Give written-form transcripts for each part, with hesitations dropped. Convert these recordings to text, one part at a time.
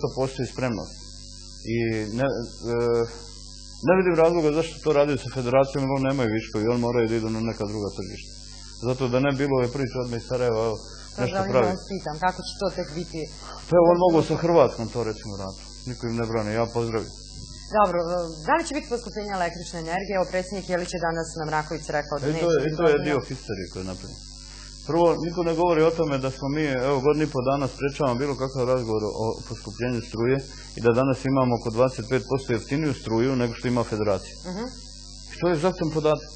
to postoji spremnost. I ne vidim razloga zašto to radi sa federacijom, jer on nemaju viškovi i on moraju da idu na neka druga tržišta. Zato da ne bilo ove priče odmah iz Sarajeva, evo, nešto pravi. Da vas pitam, kako će to tek biti? Pa on mogu sa Hrvatskom to recimo raditi. Niko im ne brani, ja pozdravim. Dobro, da li će biti poskupljenje električne energije? Evo, predsjednik Jelić je danas na Mraković rekao da neće biti. I to je dio histerije koji je napravljen. Prvo, niko ne govori o tome da smo mi, evo, godinu i po dana sprečavamo bilo kakav razgovor o poskupljenju struje i da danas imamo oko 25% jeftiniju struju nego što ima federacija. I to je egzaktan podatak.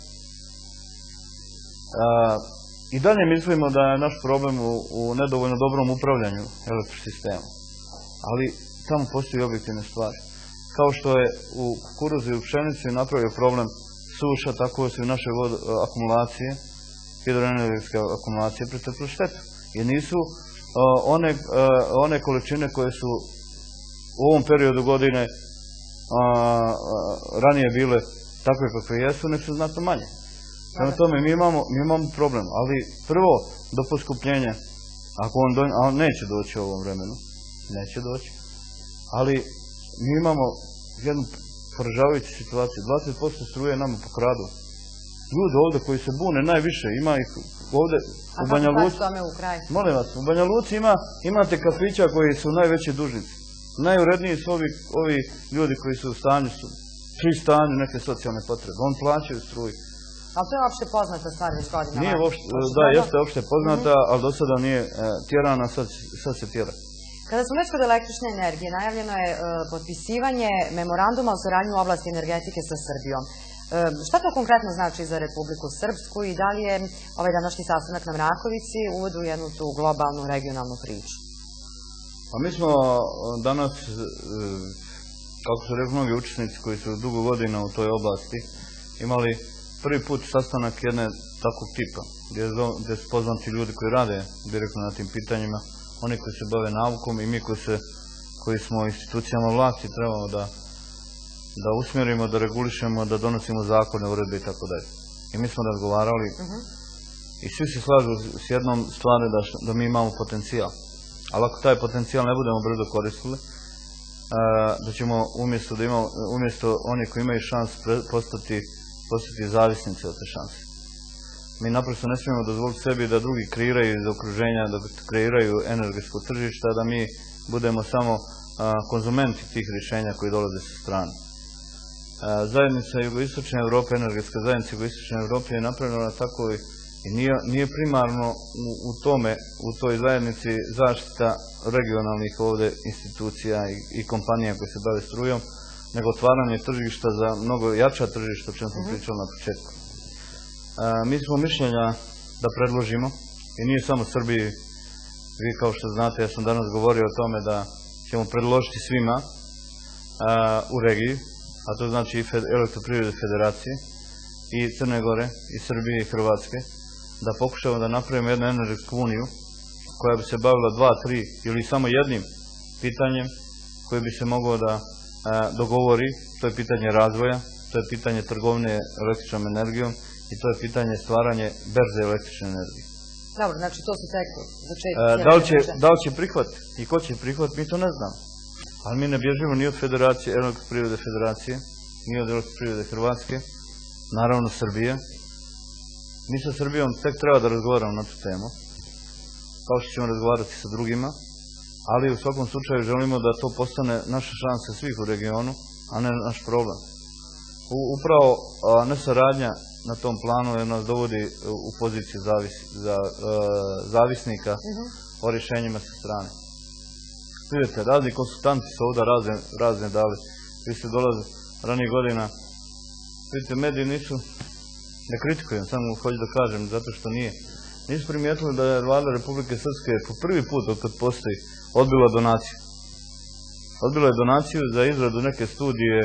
I dalje mislimo da je naš problem u nedovoljno dobrom upravljanju elektrosistemom. Ali tamo postoji objektivne stvari. Kao što je u kukuruzu i u pšenici napravio problem suša, tako su i naše akumulacije, hidroenergetske akumulacije pretrpile štetu. Jer nisu one količine koje su u ovom periodu godine ranije bile takve kakve jesu, nek su znatno manje. Prema tome, mi imamo problem, ali prvo do poskupljenja, a on neće doći u ovom vremenu, neće doći, ali mi imamo jednu poražavajuću situaciju, 20% struje nama pokradu. Ljudi ovdje koji se bune najviše, ima ih ovdje u Banja Luci. Molim vas, u Banja Luci imate kafića koji su najveći dužnici. Najuredniji su ovi ljudi koji su u stanju, pri stanju neke socijalne potrebe. On plaćaju struju. Ali to je uopšte poznata stvar već godinama. Nije uopšte, da, jeste uopšte poznata, ali do sada nije tjerana, sad se tjera. Kada smo već kod električne energije, najavljeno je potpisivanje memoranduma o saradnji u oblasti energetike sa Srbijom. Šta to konkretno znači za Republiku Srpsku i da li je ovaj današnji sastanak na Mrakovici uvod u jednu tu globalnu regionalnu priču? Pa mi smo danas, kako su rekli mnogi učesnici koji su dugo godina u toj oblasti, imali prvi put sastanak jedne takvog tipa, gdje su poznati ljudi koji rade direktno na tim pitanjima, oni koji se bave naukom i mi koji smo institucijama vlasti trebamo da usmjerimo, da regulišemo, da donosimo zakone, uredbe i tako dalje. I mi smo razgovarali i svi se slažu s jednom stvari da mi imamo potencijal. Ali ako taj potencijal ne budemo brzo koristili, da ćemo umjesto onih koji imaju šans postati zavisnici od te šanse. Mi naprosto ne smijemo dozvoliti sebi da drugi kreiraju iz okruženja, da kreiraju energetsko tržište, da mi budemo samo konzumenti tih rješenja koji dolaze sa strane. Zajednica Jugoistočne Evrope, energetska zajednica Jugoistočne Evrope je napravljena tako i nije primarno u toj zajednici zaštita regionalnih ovdje institucija i kompanija koje se bave strujom, nego otvaranje tržišta za mnogo jača tržišta, o čem smo pričali na početku. Mi smo mišljenja da predložimo, i nije samo Srbiji, vi kao što znate, ja sam danas govorio o tome da ćemo predložiti svima u regiji, a to znači i Elektroprivrede Federacije, i Crne Gore, i Srbije, i Hrvatske, da pokušamo da napravimo jednu energetsku uniju koja bi se bavila 2, 3 ili samo jednim pitanjem koje bi se moglo da dogovori, to je pitanje razvoja, to je pitanje trgovine električnom energijom i to je pitanje stvaranje berze električne energije. Dobro, znači to su tek Da li će prihvatiti i ko će prihvatiti, mi to ne znamo. Ali mi ne bježimo ni od Federacije, Elektroprivrede Federacije, ni od Elektroprivrede Hrvatske, naravno Srbije. Mi sa Srbijom tek treba da razgovaramo na tu temu, kao što ćemo razgovarati sa drugima, ali u svakom slučaju želimo da to postane naša šansa svih u regionu, a ne naš problem. Upravo nesaradnja na tom planu nas dovodi u poziciju zavisnika o rješenjima sa strane. Vidite, razni konsultanti su ovdje razne dali, vi ste dolaze ranijih godina, vidite, mediji nisu, ne kritikujem, samo hoću da kažem, zato što nisu primijetili da je vlada Republike Srpske po prvi put od kad postoji odbila donaciju. Odbila je donaciju za izradu neke studije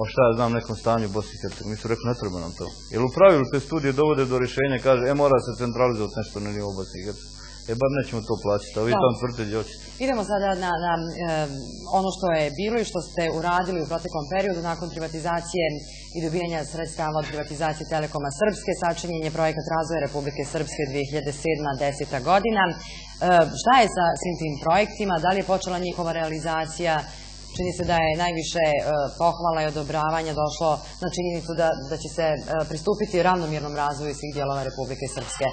o šta ja znam nekom stanju u Bosni i Hercegovini. Mi su rekli ne treba nam to. Jer u pravilu te studije dovode do rješenja, kaže mora se centralizovati nešto na nivou Bosni i Hercegovini. bar nećemo to plaćati, a vi tamo tvrdite gdje hoćete. Idemo sada na ono što je bilo i što ste uradili u proteklom periodu nakon privatizacije i dobijanja sredstava od privatizacije Telekoma Srpske. Sačinjen je projekat razvoja Republike Srpske 2007-2010. godina. Šta je sa svim tim projektima? Da li je počela njihova realizacija? Čini se da je najviše pohvala i odobravanja došlo na činjenicu da će se pristupiti ravnomjernom razvoju svih dijelova Republike Srpske.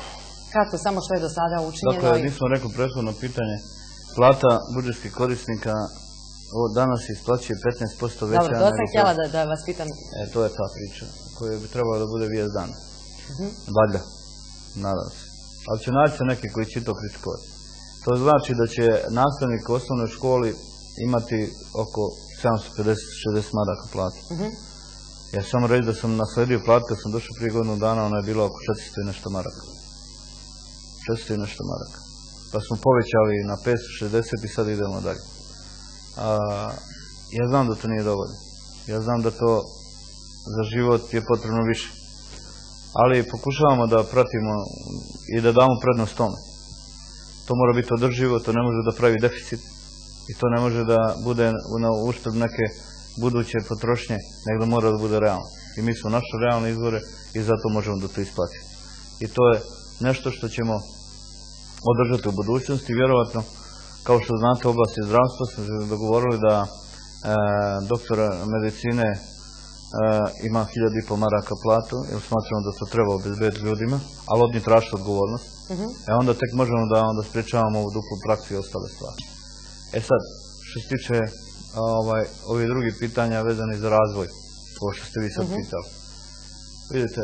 Kratko, samo što je do sada učinjeno. Dakle, nismo rekli prethodno pitanje. Plata budžetskih korisnika danas isplaćuje 15% veća. Dobro, to sam htjela da vas pitam. To je ta priča koja bi trebala da bude vijest dana. Valjda, nadam se. Ali će naći se neki koji će to kritikovati. To znači da će nastavnik u osnovnoj školi imati oko 750-60 maraka platu. Ja samo reći da sam nasledio platu kad sam došao prije godinu dana, ona je bila oko 400 i nešto maraka. 400 i nešto maraka. Pa smo povećali na 560 i sad idemo dalje. Ja znam da to nije dovoljno. Ja znam da to za život je potrebno više. Ali pokušavamo da pratimo i da damo prednost tome. To mora biti održivo, to ne može da pravi deficit. I to ne može da bude na uštrb neke buduće potrošnje, nego da mora da bude realno. I mi smo našli realne izvore i zato možemo da to isplatimo. I to je nešto što ćemo održati u budućnosti. Vjerovatno, kao što znate, u oblasti zdravstva smo se dogovorili da doktor medicine ima 1.500 maraka platu, jer smatramo da to treba obezbediti ljudima, ali od njih traži odgovornost. Onda tek možemo da sprečavamo ovu duplu praksu i ostale stvari. Sad, što se tiče ovih drugih pitanja vezani za razvoj, ovo što ste vi sad pitali. Vidite,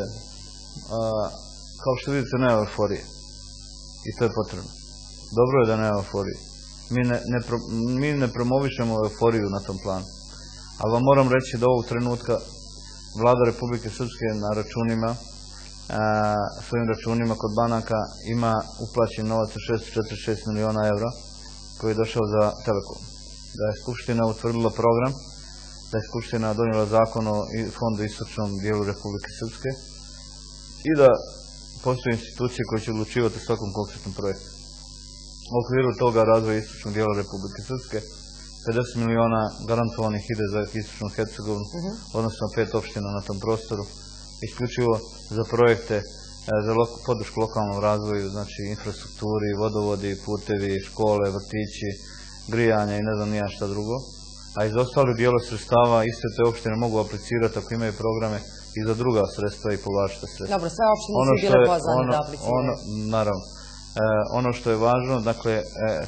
kao što vidite, nema euforije. I to je potrebno. Dobro je da nema euforije. Mi ne promovišemo euforiju na tom planu. Ali vam moram reći da ovog trenutka Vlada Republike Srpske na računima, svojim računima kod banaka ima uplaćen novac od 646 miliona evra koji je došao za Telekom. Da je Skupština utvrdila program, da je Skupština donijela zakon o fondu istočnom dijelu Republike Srpske i da postoje institucije koje će odlučivati o svakom konkretnom projektu. U okviru toga razvoja istočnog dijela Republike Srpske 50 miliona garantovanih ide za istočnu Hercegovinu, odnosno 5 opština na tom prostoru, isključivo za projekte za podršku lokalnom razvoju, znači infrastrukturi, vodovodi, putevi, škole, vrtići, grijanje i ne znam nija šta drugo. A iz ostalih dijela sredstava iste te opštine mogu aplicirati ako imaju programe i za druga sredstva i povlačita sredstva. Dobro, sve opštine su bile pozvane da apliciraju. Naravno. Ono što je važno, dakle,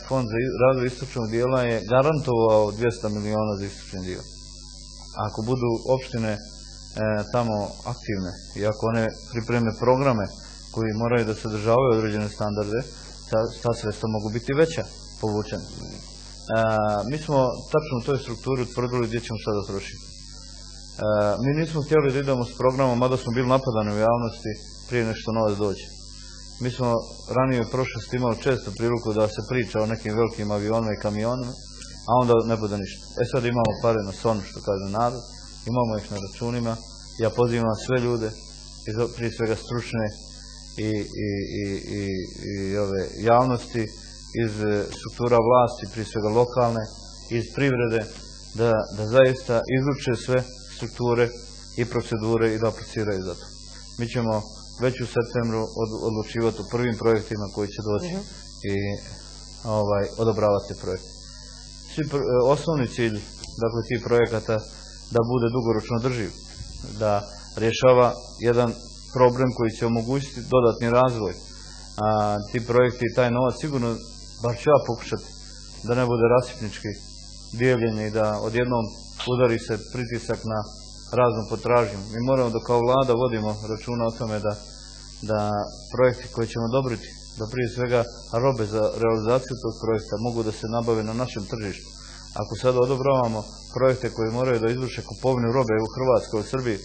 Fond za razvoj istočnog dijela je garantovao 200 miliona za istočni dio. Ako budu opštine tamo aktivne i ako one pripreme programe koji moraju da sadržavaju određene standarde, ta sredstva mogu biti veća, povučena. Mi smo tačno u toj strukturi utvrdili gdje ćemo sada trošiti. Mi nismo htjeli da idemo s programom, mada smo bili napadani u javnosti prije nešto novac dođe. Mi smo ranije u prošlosti imali često priliku da se priča o nekim velikim avionima i kamionima, a onda ne bude ništa. Sad imamo pare na sonu, što kaže narod, imamo ih na računima. Ja pozivam sve ljude, prije svega stručne i ove javnosti, iz struktura vlasti, prije svega lokalne, iz privrede, da zaista izluče sve strukture i procedure i da apliciraju za to. Mi ćemo već u septembru odlučivati o prvim projektima koji će doći i odobravati te projekte. Osnovni cilj, dakle, tih projekata da bude dugoročno drživ, da rješava jedan problem koji će omogućiti dodatni razvoj. Ti projekti i taj novac sigurno, bar ću ja pokušati, da ne bude rasipnički dijeljenje i da odjednom udari se pritisak na raznu potražnju. Mi moramo da kao vlada vodimo računa o tome da projekti koje ćemo odobriti, da prije svega robe za realizaciju tog projekta mogu da se nabave na našem tržištu. Ako sada odobravamo projekte koji moraju da izvrše kupovinu robe u Hrvatskoj, u Srbiji,